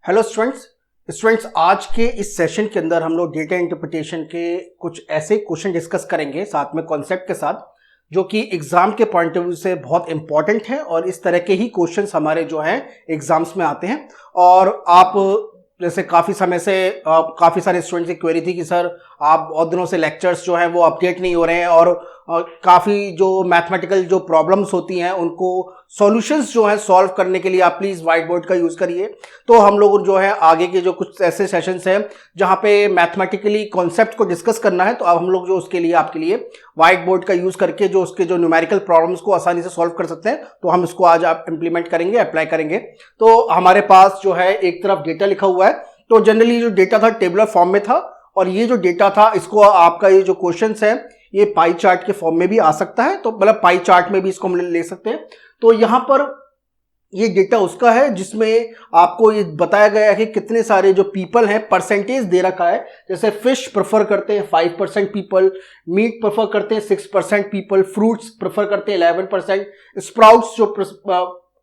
Hello students आज के इस सेशन के अंदर हम लोग डेटा इंटरप्रिटेशन के कुछ ऐसे क्वेश्चन डिस्कस करेंगे साथ में कॉन्सेप्ट के साथ जो कि एग्जाम के पॉइंट ऑफ व्यू से बहुत इंपॉर्टेंट है और इस तरह के ही क्वेश्चंस हमारे जो हैं एग्जाम्स में आते हैं। और आप जैसे काफ़ी समय से काफ़ी सारे स्टूडेंट्स की क्वेरी थी कि सर आप बहुत दिनों से लेक्चर्स जो हैं वो अपडेट नहीं हो रहे हैं और काफ़ी जो मैथमेटिकल जो प्रॉब्लम्स होती हैं उनको सॉल्यूशंस जो है सॉल्व करने के लिए आप प्लीज़ व्हाइट बोर्ड का यूज़ करिए। तो हम लोग जो है आगे के जो कुछ ऐसे सेशंस हैं जहाँ पे मैथमेटिकली कॉन्सेप्ट को डिस्कस करना है, तो अब हम लोग जो उसके लिए आपके लिए व्हाइट बोर्ड का यूज़ करके जो उसके जो न्यूमेरिकल प्रॉब्लम्स को आसानी से सॉल्व कर सकते हैं, तो हम इसको आज आप इम्प्लीमेंट करेंगे, अप्लाई करेंगे। तो हमारे पास जो है एक तरफ डेटा लिखा हुआ है, तो जनरली जो डेटा था टेबुलर फॉर्म में था और ये जो डेटा था इसको आपका ये जो क्वेश्चंस है ये पाई चार्ट के फॉर्म में भी आ सकता है, तो मतलब पाई चार्ट में भी इसको हम ले सकते हैं। तो यहां पर ये डेटा उसका है जिसमें आपको ये बताया गया है कि कितने सारे जो पीपल हैं परसेंटेज दे रखा है। जैसे फिश प्रेफर करते हैं 5% पीपल, मीट प्रेफर करते हैं 6% पीपल, फ्रूट्स प्रेफर करते हैं 11%, स्प्राउट्स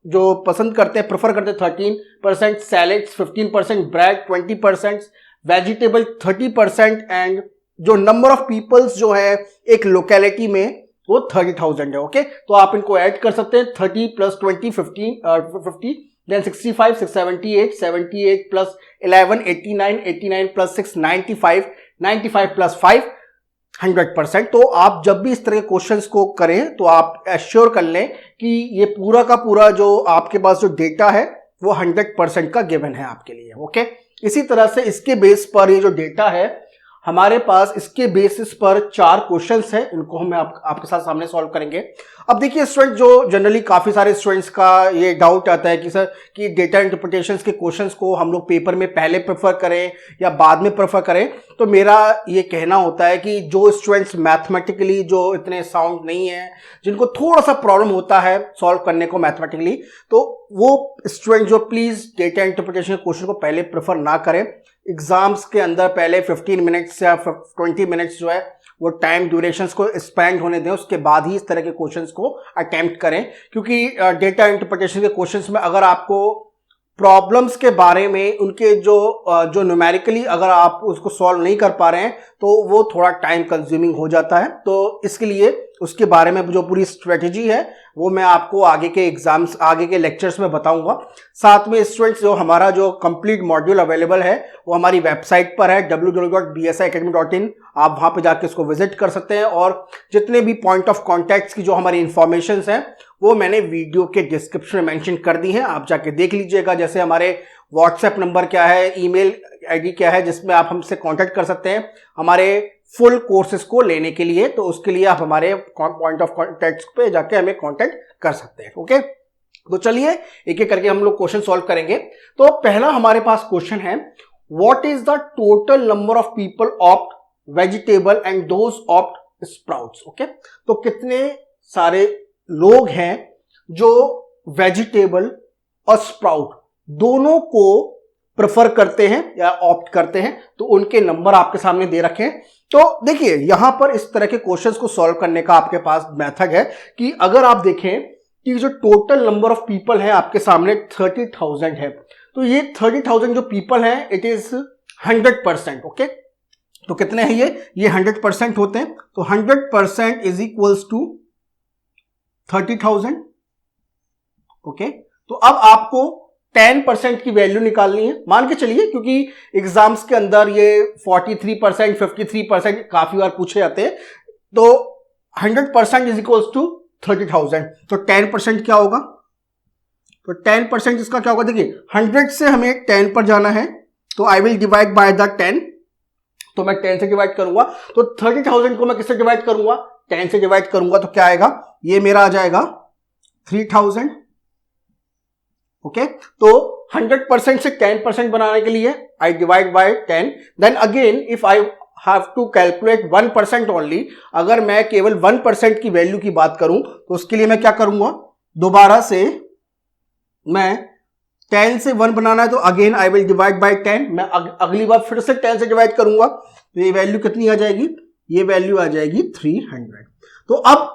जो पसंद करते हैं प्रेफर करते हैं 13%, सैलेड्स 15%, ब्रेड 20%, वेजिटेबल 30% एंड जो नंबर ऑफ पीपल्स जो है एक लोकेलिटी में वो 30,000 है। ओके, तो आप इनको ऐड कर सकते हैं 30 plus 20 50 then 65 6 78 plus 11 89 plus 6 95 plus 5 100%। तो आप जब भी इस तरह के क्वेश्चंस को करें तो आप एश्योर कर लें कि ये पूरा का पूरा जो आपके पास जो डेटा है वो 100% का गिवन है आपके लिए। ओके, इसी तरह से इसके बेस पर ये जो डेटा है हमारे पास, इसके बेसिस पर 4 क्वेश्चंस हैं, इनको हम आपके साथ सामने सॉल्व करेंगे। अब देखिए स्टूडेंट, जो जनरली काफी सारे स्टूडेंट्स का ये डाउट आता है कि सर कि डेटा इंटरप्रिटेशंस के क्वेश्चंस को हम लोग पेपर में पहले प्रेफर करें या बाद में प्रेफर करें। तो मेरा ये कहना होता है कि जो स्टूडेंट्स मैथमेटिकली जो इतने साउंड नहीं है, जिनको थोड़ा सा प्रॉब्लम होता है सॉल्व करने को मैथमेटिकली, तो वो स्टूडेंट जो प्लीज डेटा इंटरप्रिटेशन के क्वेश्चन को पहले प्रेफर ना करें। एग्जाम्स के अंदर पहले 15 मिनट्स या 20 मिनट्स जो है वो टाइम ड्यूरेशंस को स्पेंड होने दें, उसके बाद ही इस तरह के क्वेश्चंस को अटेम्प्ट करें। क्योंकि डेटा इंटरप्रिटेशन के क्वेश्चंस में अगर आपको प्रॉब्लम्स के बारे में उनके जो न्यूमेरिकली अगर आप उसको सॉल्व नहीं कर पा रहे हैं तो वो थोड़ा टाइम कंज्यूमिंग हो जाता है। तो इसके लिए उसके बारे में जो पूरी स्ट्रेटेजी है वो मैं आपको आगे के एग्जाम्स, आगे के लेक्चर्स में बताऊंगा। साथ में स्टूडेंट्स, जो हमारा जो कंप्लीट मॉड्यूल अवेलेबल है वो हमारी वेबसाइट पर है www.bsiacademy.in। आप वहां पे जाके इसको विजिट कर सकते हैं और जितने भी पॉइंट ऑफ कॉन्टैक्ट की जो हमारी इंफॉर्मेशन है वो मैंने वीडियो के डिस्क्रिप्शन में मेंशन कर दी है, आप जाके देख लीजिएगा। जैसे हमारे व्हाट्सएप नंबर क्या है, ईमेल आईडी क्या है, जिसमें आप हमसे कांटेक्ट कर सकते हैं हमारे फुल कोर्सेज को लेने के लिए। तो उसके लिए आप हमारे पॉइंट ऑफ कॉन्टैक्ट पे जाके हमें कांटेक्ट कर सकते हैं। ओके, तो चलिए एक एक करके हम लोग क्वेश्चन सॉल्व करेंगे। तो पहला हमारे पास क्वेश्चन है, what is the total number of people opt vegetable and those opt sprouts. Okay, तो कितने सारे लोग हैं जो वेजिटेबल और स्प्राउट दोनों को प्रेफर करते हैं या ऑप्ट करते हैं, तो उनके नंबर आपके सामने दे रखे हैं। तो देखिए यहां पर इस तरह के क्वेश्चंस को सॉल्व करने का आपके पास मेथड है कि अगर आप देखें कि जो टोटल नंबर ऑफ पीपल है आपके सामने 30,000 है, तो ये 30,000 जो पीपल है इट इज 100%। ओके, तो कितने हैं ये 100% होते हैं। तो 100% इज इक्वल्स टू 30,000। ओके, तो अब आपको 10% की वैल्यू निकालनी है, मान के चलिए, क्योंकि एग्जाम्स के अंदर ये 43% 53% काफी बार पूछे जाते हैं। तो 100% इज इक्वल्स टू 30,000। तो 10% क्या होगा, तो 10% इसका क्या होगा, देखिए 100 से हमें 10 पर जाना है, तो I will divide by the 10। तो मैं 10 से डिवाइड करूंगा, तो 30,000 को मैं किससे डिवाइड करूंगा, 10 से डिवाइड करूंगा, तो क्या आएगा, ये मेरा आ जाएगा 3,000। ओके, तो 100% से 10% बनाने के लिए I divide by 10। Then again if I have to calculate 1% only, अगर मैं केवल 1% की वैल्यू की बात करूं तो उसके लिए मैं क्या करूंगा, दोबारा से मैं 10 से 1 बनाना है तो again I will divide by 10। मैं अगली बार फिर से 10 से डिवाइड करूंगा, तो ये वैल्यू कितनी आ जाएगी, ये वैल्यू आ जाएगी 300। तो अब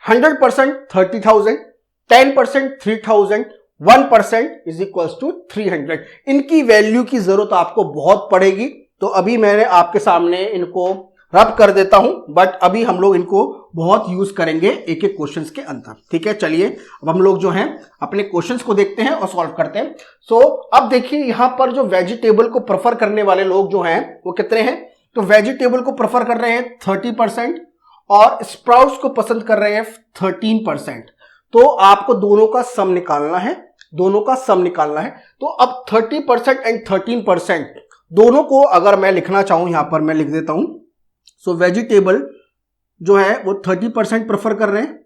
100% 30,000, 10% 3,000, 1% इज इक्वल्स टू 300। इनकी वैल्यू की जरूरत आपको बहुत पड़ेगी, तो अभी मैंने आपके सामने इनको रब कर देता हूं, बट अभी हम लोग इनको बहुत यूज करेंगे एक एक क्वेश्चंस के अंदर। ठीक है, चलिए अब हम लोग जो हैं अपने क्वेश्चंस को देखते हैं और सॉल्व करते हैं। सो अब देखिए यहां पर जो वेजिटेबल को प्रेफर करने वाले लोग जो हैं वो कितने हैं, तो वेजिटेबल को प्रेफर कर रहे हैं 30% और स्प्राउट्स को पसंद कर रहे हैं 13%। तो आपको दोनों का सम निकालना है, दोनों का सम निकालना है। तो अब 30% एंड 13% दोनों को अगर मैं लिखना चाहूं, यहां पर मैं लिख देता हूं। सो वेजिटेबल जो है वो 30% प्रेफर कर रहे हैं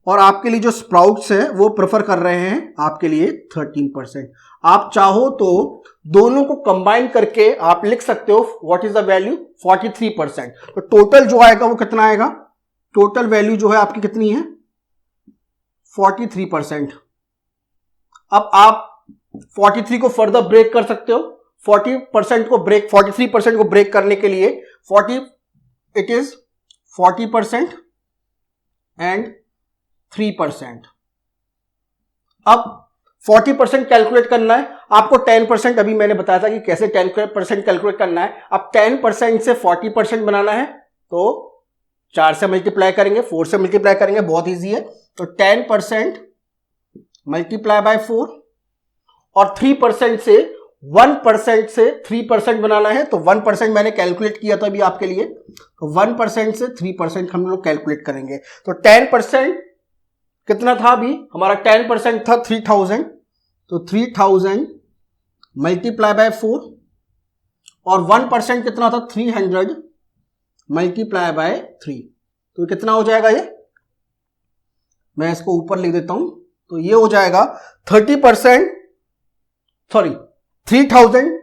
और आपके लिए जो स्प्राउट्स है वो प्रेफर कर रहे हैं आपके लिए 13%। आप चाहो तो दोनों को कंबाइन करके आप लिख सकते हो व्हाट इज द वैल्यू 43%। तो टोटल जो आएगा वो कितना आएगा, टोटल वैल्यू जो है आपकी कितनी है 43%। अब आप 43 को फर्दर ब्रेक कर सकते हो, 40% को ब्रेक 43% को ब्रेक करने के लिए 40% एंड 3%। अब 40% कैलकुलेट करना है आपको, 10% अभी मैंने बताया था कि कैसे 10% कैलकुलेट करना है। अब 10% से 40% बनाना है तो 4 से मल्टीप्लाई करेंगे, 4 से मल्टीप्लाई करेंगे, बहुत इजी है। तो 10% मल्टीप्लाई बाय 4 और 3% से 1% से 3% बनाना है, तो 1% मैंने कैलकुलेट किया था अभी आपके लिए, तो 1% से 3% हम लोग कैलकुलेट करेंगे। तो 10% कितना था अभी हमारा, 10% था 3000, तो 3000 मल्टीप्लाई बाय 4 और 1% कितना था 300 मल्टीप्लाई बाय 3। तो कितना हो जाएगा ये, मैं इसको ऊपर लिख देता हूं। तो ये हो जाएगा 3000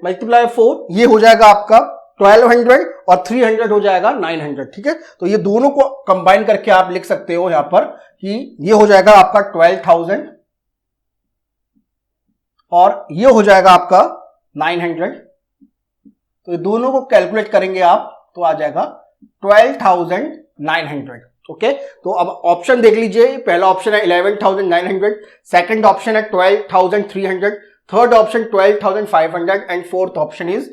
मल्टीप्लाई 4, ये हो जाएगा आपका 1200 और 300 हो जाएगा 900। ठीक है, तो ये दोनों को कंबाइन करके आप लिख सकते हो यहां पर कि ये हो जाएगा आपका 12,000 और ये हो जाएगा आपका 900। तो ये दोनों को कैलकुलेट करेंगे आप तो आ जाएगा 12,900। ओके, तो अब ऑप्शन देख लीजिए, पहला ऑप्शन है 11,900, सेकंड ऑप्शन है 12,300, third option 12,500 and fourth option is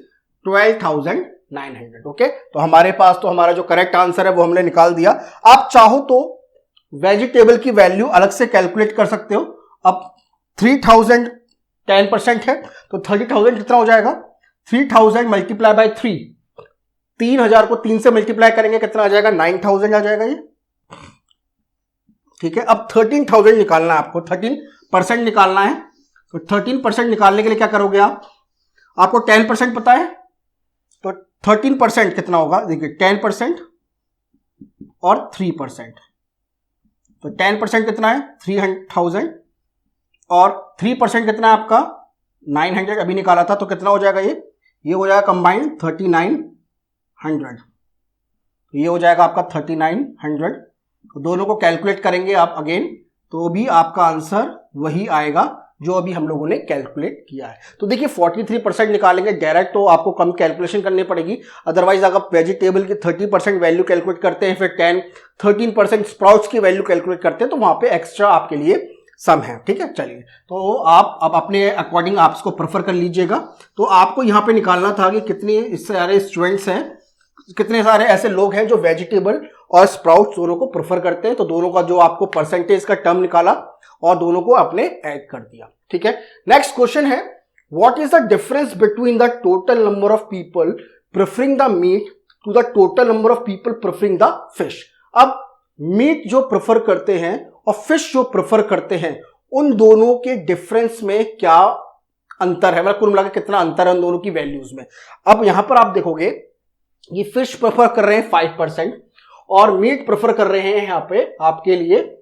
12,900। Okay, तो हमारे पास तो हमारा जो करेक्ट आंसर है वो हमने निकाल दिया। आप चाहो तो वेजिटेबल की वैल्यू अलग से कैलकुलेट कर सकते हो। अब 3,000 10% है तो 30,000 कितना हो जाएगा, 3,000 मल्टीप्लाई बाय 3, 3,000 को 3 से मल्टीप्लाई करेंगे कितना आ जाएगा, 9,000 आ जाएगा ये। ठीक है, अब 13,000 निकालना है आपको, 13% निकालना है। तो 13% निकालने के लिए क्या करोगे आप, आपको 10% पता है, तो 13% कितना होगा, देखिए 10% और 3%। तो 10% कितना है 3,000 और 3% कितना है आपका 900 अभी निकाला था, तो कितना हो जाएगा ये हो जाएगा कंबाइंड 3,900। तो ये हो जाएगा आपका 3,900। तो दोनों को कैलकुलेट करेंगे आप अगेन, तो भी आपका आंसर वही आएगा जो अभी हम लोगों ने कैलकुलेट किया है। तो देखिए 43% निकालेंगे डायरेक्ट तो आपको कम कैलकुलेशन करनी पड़ेगी, अदरवाइज अगर वेजिटेबल की 30% वैल्यू कैलकुलेट करते हैं, फिर 13% स्प्राउट्स की वैल्यू कैलकुलेट करते हैं, तो वहां पे एक्स्ट्रा आपके लिए सम है। ठीक है, चलिए तो आप अब अपने अकॉर्डिंग आप इसको प्रेफर कर लीजिएगा। तो आपको यहां पे निकालना था कि कितने सारे स्टूडेंट्स हैं, कितने सारे ऐसे लोग हैं जो वेजिटेबल और स्प्राउट्स दोनों को प्रेफर करते हैं। तो दोनों का जो आपको परसेंटेज का टर्म निकाला और दोनों को आपने ऐड कर दिया। ठीक है, नेक्स्ट क्वेश्चन है what is the difference between the total number of people preferring the meat to the total number of people preferring the fish. अब मीट जो प्रेफर करते हैं और फिश जो प्रेफर करते हैं, उन दोनों के डिफरेंस में क्या अंतर है, मतलब कुल मिलाकर कितना अंतर है उन दोनों की वैल्यूज में। अब यहां पर आप देखोगे ये फिश प्रेफर कर रहे हैं 5% और मीट प्रेफर कर रहे हैं यहां पे आपके लिए,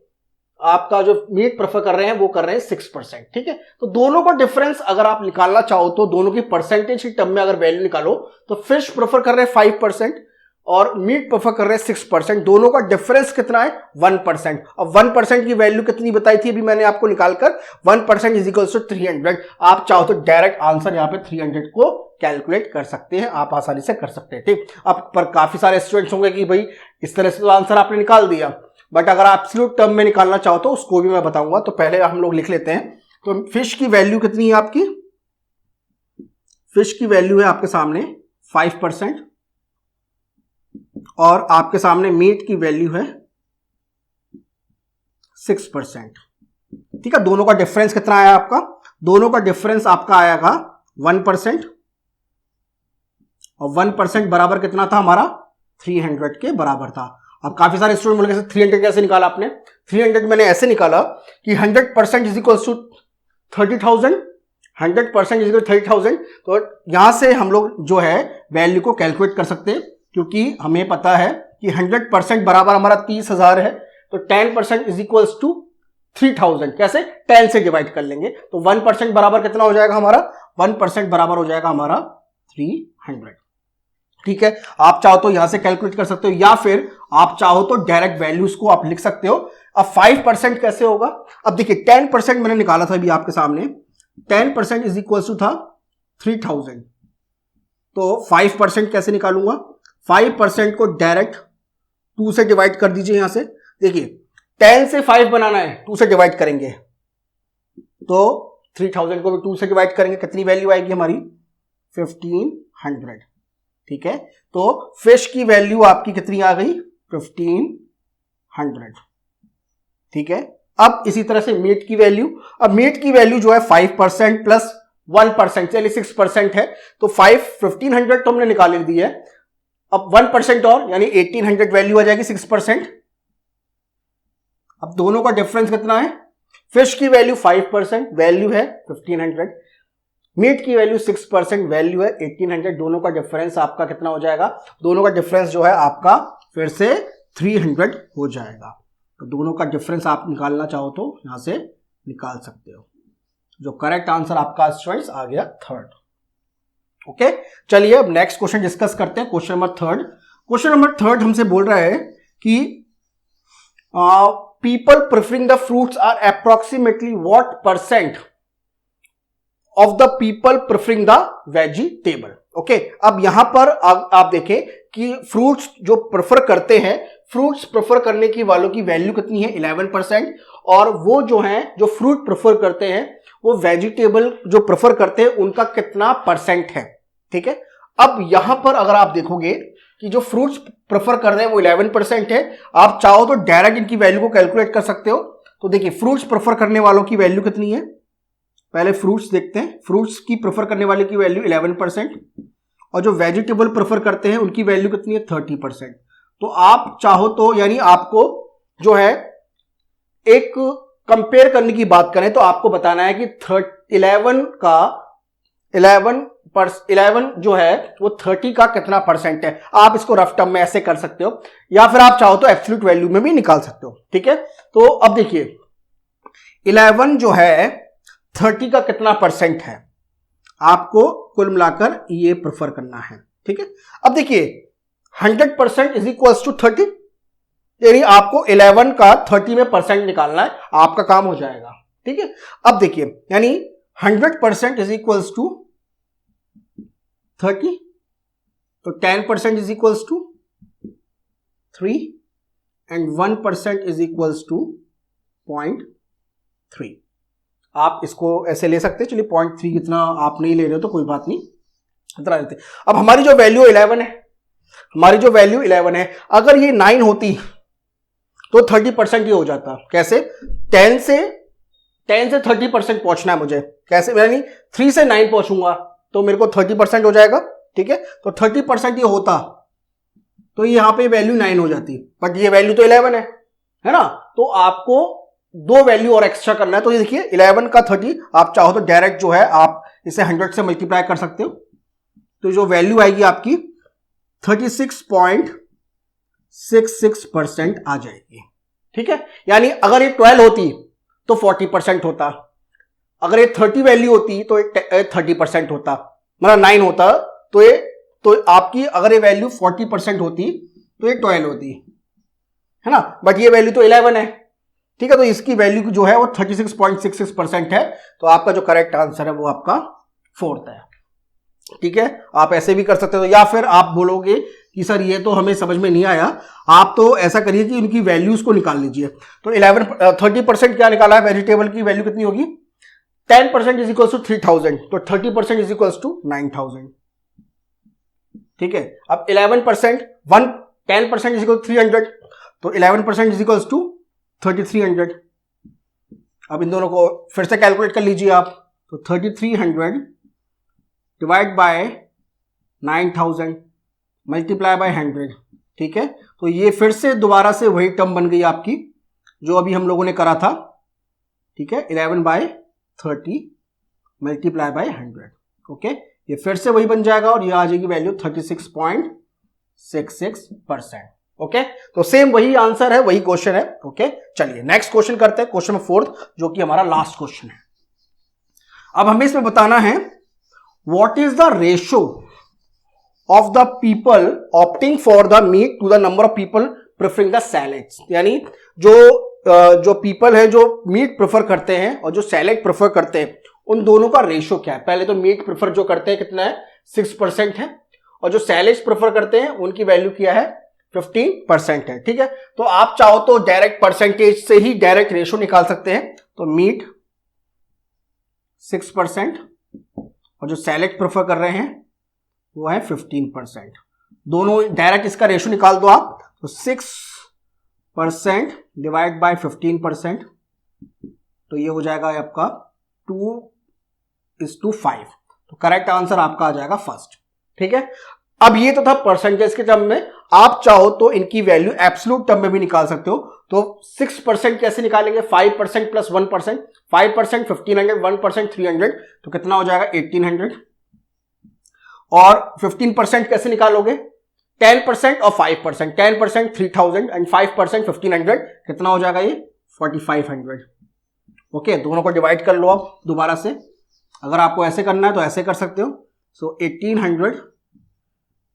आपका जो मीट प्रेफर कर रहे हैं वो कर रहे हैं 6%। ठीक है, तो दोनों का डिफरेंस अगर आप निकालना चाहो तो दोनों की परसेंटेज की टर्म में अगर वैल्यू निकालो तो फिश प्रेफर कर रहे हैं 5% और मीट प्रेफर कर रहे हैं 6%। दोनों का डिफरेंस कितना है 1%। अब 1% की वैल्यू कितनी बताई थी अभी मैंने आपको निकालकर, 1% इज इक्वल टू 300। आप चाहो तो डायरेक्ट आंसर यहां पे 300 को कैलकुलेट कर सकते हैं, आप आसानी से कर सकते हैं। ठीक, अब पर काफी सारे स्टूडेंट्स होंगे कि भाई इस तरह से तो आंसर आपने निकाल दिया, बट अगर आप एब्सोल्यूट टर्म में निकालना चाहो तो उसको भी मैं बताऊंगा। तो पहले हम लोग लिख लेते हैं तो फिश की वैल्यू कितनी है आपकी? फिश की वैल्यू है आपके सामने 5% और आपके सामने मीट की वैल्यू है 6%। ठीक है, दोनों का डिफरेंस कितना आया आपका? दोनों का डिफरेंस आपका आएगा 1% और 1% बराबर कितना था हमारा? 300 के बराबर था। अब काफी सारे स्टूडेंट बोलेंगे 300 कैसे निकाला आपने? 300 मैंने ऐसे निकाला कि 100% is equal to 30,000, 100% is equal 30,000। तो यहां से हम लोग जो है वैल्यू को कैलकुलेट कर सकते हैं, क्योंकि हमें पता है कि 100% बराबर हमारा 30,000 है, तो 10% इज इक्वल टू 3,000। कैसे? 10 से डिवाइड कर लेंगे, तो 1% बराबर कितना हो जाएगा हमारा? 1% बराबर हो जाएगा हमारा 300। ठीक है, आप चाहो तो यहां से कैलकुलेट कर सकते हो या फिर आप चाहो तो डायरेक्ट वैल्यूज को आप लिख सकते हो। अब 5% कैसे होगा? अब देखिए 10% मैंने निकाला था अभी आपके सामने, 10% इज इक्वल टू था 3,000। तो 5% कैसे निकालूंगा? 5% को डायरेक्ट 2 से डिवाइड कर दीजिए। यहां से देखिए 10 से 5 बनाना है, 2 से डिवाइड करेंगे तो 3,000 को भी 2 से डिवाइड करेंगे, कितनी वैल्यू आएगी हमारी? 1,500। ठीक है, तो फिश की वैल्यू आपकी कितनी आ गई? 1,500। ठीक है, अब इसी तरह से मीट की वैल्यू, अब मीट की वैल्यू जो है 5% प्लस 1%, चलिए 6% है, तो 1,500 तो हमने निकाल दी है। अब 1% और यानी 1,800 वैल्यू आ जाएगी 6%। अब दोनों का डिफरेंस कितना है? फिश की वैल्यू 5%, वैल्यू है 1,500, मीट की वैल्यू 6%, वैल्यू है 1,800। दोनों का डिफरेंस आपका कितना हो जाएगा? दोनों का डिफरेंस जो है आपका फिर से 300 हो जाएगा। तो दोनों का डिफरेंस आप निकालना चाहो तो यहां से निकाल सकते हो। जो करेक्ट आंसर आपका स्टूडेंट्स आ गया 3rd। ओके, चलिए अब नेक्स्ट क्वेश्चन डिस्कस करते हैं। Question number 3rd। Question number 3rd हमसे बोल रहा है कि people preferring the fruits are approximately what percent of the people preferring the vegetable? Okay, अब यहां पर आप देखें कि फ्रूट्स जो प्रेफर करते हैं, फ्रूट्स प्रेफर करने की वालों की वैल्यू कितनी है? 11%। और वो जो है जो फ्रूट प्रेफर करते हैं वो वेजिटेबल जो प्रेफर करते हैं उनका कितना परसेंट है? ठीक है, अब यहां पर अगर आप देखोगे कि जो फ्रूट्स प्रेफर कर रहे हैं वो 11% है, आप चाहो तो डायरेक्ट इनकी वैल्यू को कैलकुलेट कर सकते हो। तो देखिए फ्रूट्स प्रेफर करने वालों की वैल्यू कितनी है? पहले फ्रूट्स देखते हैं। फ्रूट्स की प्रेफर करने वाले की वैल्यू 11% और जो वेजिटेबल प्रेफर करते हैं उनकी वैल्यू कितनी है? 30%। तो आप चाहो तो यानी आपको जो है एक कंपेयर करने की बात करें तो आपको बताना है कि 11 जो है वो 30 का कितना परसेंट है। आप इसको रफ टर्म में ऐसे कर सकते हो या फिर आप चाहो तो एब्सोल्यूट वैल्यू में भी निकाल सकते हो। ठीक है, तो अब देखिए 11 जो है 30 का कितना परसेंट है, आपको कुल मिलाकर ये प्रेफर करना है। ठीक है, अब देखिए 100% इज इक्वल टू 30, यानी आपको 11 का 30 में परसेंट निकालना है, आपका काम हो जाएगा। ठीक है, अब देखिए यानी 100% इज इक्वल टू 30, तो 10% is equal to 3 and 1% is equal to 0.3। आप इसको ऐसे ले सकते हैं। चलिए 0.3 इतना आप नहीं ले रहे हो तो कोई बात नहीं, इतना लेते। अब हमारी जो वैल्यू 11 है, हमारी जो वैल्यू 11 है, अगर ये 9 होती तो 30% ही हो जाता। कैसे? 10 से 30% पहुंचना है मुझे, कैसे? यानी 3 से 9 पहुंचूंगा तो मेरे को 30% हो जाएगा। ठीक है, तो 30% ये होता तो यहां पे वैल्यू 9 हो जाती, बट ये वैल्यू तो 11 है ना। तो आपको 2 वैल्यू और एक्स्ट्रा करना है। तो ये देखिए 11 का 30, आप चाहो तो डायरेक्ट जो है आप इसे 100 से मल्टीप्लाई कर सकते हो, तो जो वैल्यू आएगी आपकी 36.66% आ जाएगी। ठीक है, यानी अगर ये 12 होती तो 40% होता, अगर ये 30 वैल्यू होती तो ये 30% होता, मतलब 9 होता तो ये तो आपकी अगर ये वैल्यू 40% होती तो ये 12 होती है ना, बट ये वैल्यू तो 11 है। ठीक है, तो इसकी वैल्यू जो है वो 36.66% है। तो आपका जो करेक्ट आंसर है वो आपका 4th है। ठीक है, आप ऐसे भी कर सकते हो या फिर आप बोलोगे कि सर ये तो हमें समझ में नहीं आया, आप तो ऐसा करिए कि उनकी वैल्यूज को निकाल लीजिए। तो 30% क्या निकाला है? वेजिटेबल की वैल्यू कितनी होगी? 10% इज इक्वल्स टू 3000, तो 30% इज इक्वल्स टू 9000। ठीक है, अब 11%, 10% इज इक्वल 300, तो 11% इज इक्वल्स टू 3300। अब इन दोनों को फिर से कैलकुलेट कर लीजिए आप, तो 3300 डिवाइड बाय 9000 मल्टीप्लाई बाय 100। ठीक है, तो ये फिर से दोबारा से वही टर्म बन गई आपकी जो अभी हम लोगों ने करा था। ठीक है, 11/30 मल्टीप्लाई बाय 100। ओके, ये फिर से वही बन जाएगा और ये आ जाएगी वैल्यू 36.66%। ओके, तो सेम वही आंसर है, वही क्वेश्चन है। ओके, चलिए नेक्स्ट क्वेश्चन करते हैं, क्वेश्चन 4 जो कि हमारा लास्ट क्वेश्चन है। अब हमें इसमें बताना है what is the ratio of the people opting for the meat to the number of people preferring the salads. यानी जो पीपल है जो मीट प्रेफर करते हैं और जो सैलेड प्रेफर करते हैं, उन दोनों का रेशो क्या है। पहले तो मीट प्रेफर जो करते हैं कितना है, 6% है, और जो सैलेड्स प्रेफर करते हैं उनकी वैल्यू क्या है, 15% है। ठीक है, तो आप चाहो तो डायरेक्ट परसेंटेज से ही डायरेक्ट रेशो निकाल सकते हैं। तो मीट 6% और जो सैलेड प्रेफर कर रहे हैं वो है 15%। दोनों डायरेक्ट इसका रेशो निकाल दो आप, तो 6% डिवाइड बाय 15%, तो ये हो जाएगा आपका 2:5। तो करेक्ट आंसर आपका आ जाएगा फर्स्ट। ठीक है, अब ये तो था परसेंटेज के टर्म में, आप चाहो तो इनकी वैल्यू एब्सोल्यूट टर्म में भी निकाल सकते हो। तो 6% कैसे निकालेंगे, 5% प्लस 1%, 5% 1500, 1% 300, तो कितना हो जाएगा 1800। और 15% कैसे निकालोगे, 10% और 5%, 10% 3000 एंड 5% 1500, कितना हो जाएगा ये 4500। ओके, दोनों को डिवाइड कर लो आप दोबारा से। अगर आपको ऐसे करना है तो ऐसे कर सकते हो। सो 1800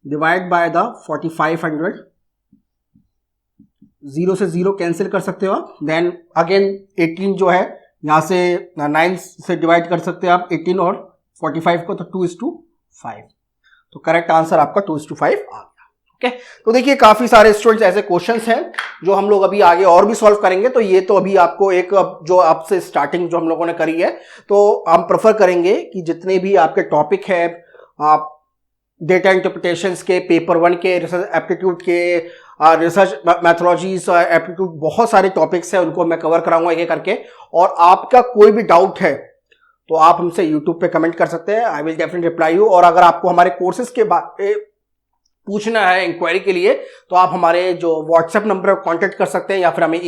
डिवाइड बाय द 4500, 0 से 0 कैंसिल कर सकते हो आप। देन अगेन 18 जो है यहां से 9 से डिवाइड कर सकते हो आप 18 और 45 को, तो 2:5। तो करेक्ट आंसर आपका 2:5 आ गया। ओके, तो देखिए काफी सारे स्टूडेंट्स ऐसे क्वेश्चंस हैं जो हम लोग अभी आगे और भी सॉल्व करेंगे। तो ये तो अभी आपको एक जो आपसे स्टार्टिंग जो हम लोगों ने करी है, तो हम प्रेफर करेंगे कि जितने भी आपके टॉपिक है, आप डेटा इंटरप्रिटेशंस के, पेपर 1 के, रिसर्च एप्टीट्यूड के, रिसर्च मैथोलॉजीज एप्टीट्यूड, बहुत सारे टॉपिक्स हैं, उनको मैं कवर कराऊंगा एक एक करके। और आपका कोई भी डाउट है तो आप हमसे यूट्यूब पे कमेंट कर सकते हैं, I will definitely reply you. और अगर आपको हमारे कोर्सेज के बारे पूछना है इंक्वायरी के लिए, तो आप हमारे जो व्हाट्सएप नंबर पर कांटेक्ट कर सकते हैं, या फिर हमें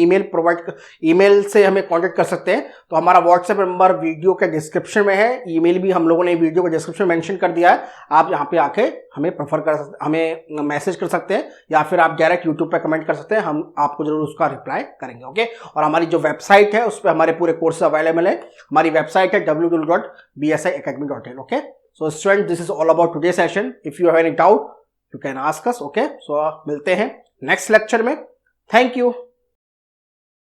ईमेल से हमें कांटेक्ट कर सकते हैं। तो हमारा व्हाट्सएप नंबर वीडियो के डिस्क्रिप्शन में है, ईमेल भी हम लोगों ने वीडियो के डिस्क्रिप्शन में मेंशन कर दिया है। आप यहाँ पे आके हमें मैसेज कर सकते हैं, या फिर आप डायरेक्ट यूट्यूब पे कमेंट कर सकते हैं, हम आपको जरूर उसका रिप्लाई करेंगे। ओके, और हमारी जो वेबसाइट है उस पर हमारे पूरे कोर्स अवेलेबल है। हमारी वेबसाइट है www.bsiacademy.in। Okay, so student, this is all about today session. If you have any doubt you can ask us. Okay, so मिलते हैं नेक्स्ट लेक्चर में। Thank you.